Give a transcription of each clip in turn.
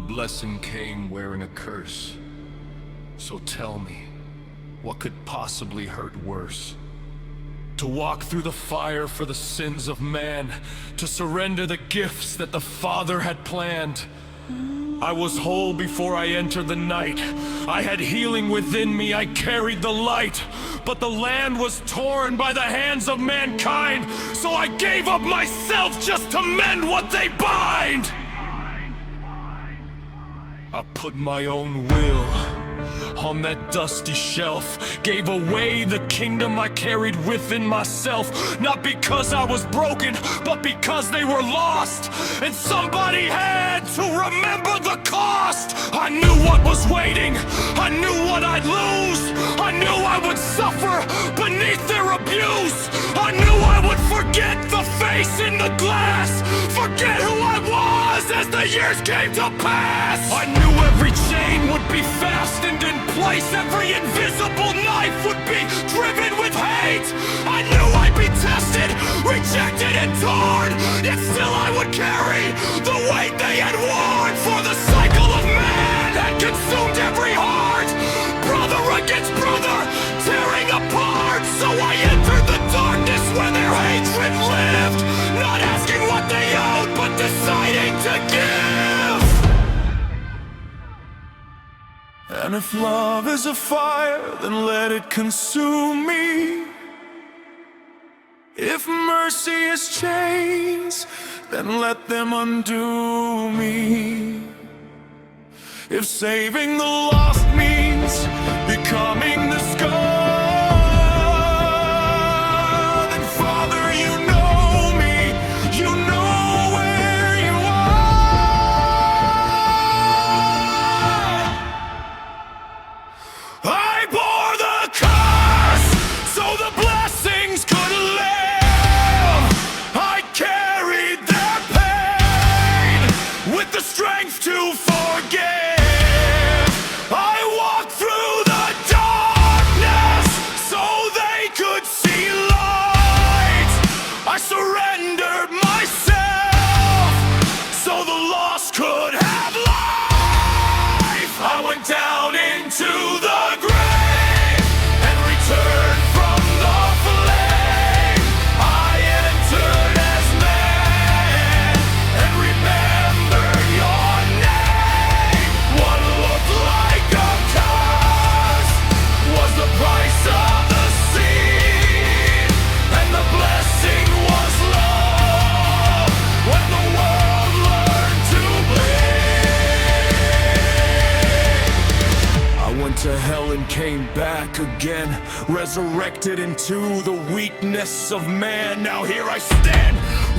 blessing came wearing a curse. So tell me, what could possibly hurt worse? To walk through the fire for the sins of man, to surrender the gifts that the Father had planned. I was whole before I entered the night. I had healing within me, I carried the light. But the land was torn by the hands of mankind, so I gave up myself just to mend what they bind. I put my own will on that dusty shelf, gave away the kingdom I carried within myself. Not because I was broken, but because they were lost, and somebody had to remember the cost. I knew what was waiting, I knew what I'd lose, I knew I would suffer beneath their abuse. I knew I would forget the face in the glass, forget who I was as the years came to pass. I knew every chain would be fastened in place, every invisible knife would be driven with hate. I knew I'd be tested, rejected and torn, yet still I would carry the weight they had worn. For the cycle of man had consumed every heart, brother against brother, tearing apart. So I entered the darkness where their hatred lived, not asking what they owed, but deciding to give. And if love is a fire, then let it consume me. If mercy is chains, then let them undo me. If saving the lost means becoming the scar, then Father, you know me, you know where you are. I bore the curse so the blessings could live. I carried their pain with the strength to forgive. I walked through the darkness so they could see light. I surrendered myself so the lost could have life. I went down into the grave and returned from the flame. I entered as man and remembered your name. What looked like a curse was the price of the seed, and the blessing was love when the world learned to bleed. I went to hell and came back again, resurrected into the weakness of man. Now here I stand,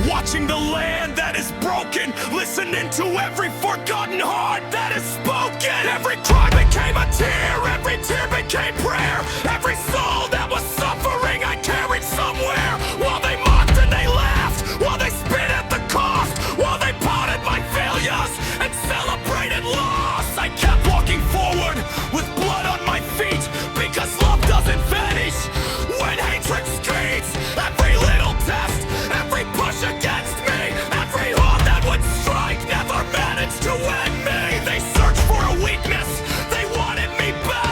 watching the land that is broken, listening to every forgotten heart that is spoken. Every cry became a tear, every tear became prayer. Every soul that was suffering I carried somewhere. While they mocked and they laughed, while they spit at the cost, while they pouted my failures and celebrated loss, I kept walking forward with blood on my feet, because love doesn't vanish when hatred streets. Every little test, every push against me, every arm that would strike never managed to end me. They searched for a weakness, they wanted me back.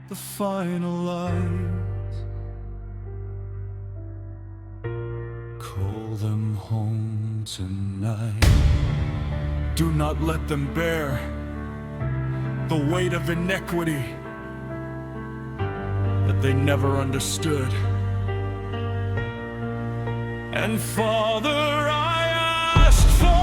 the final light. Call them home tonight. Do not let them bear the weight of inequity that they never understood. And Father, I ask for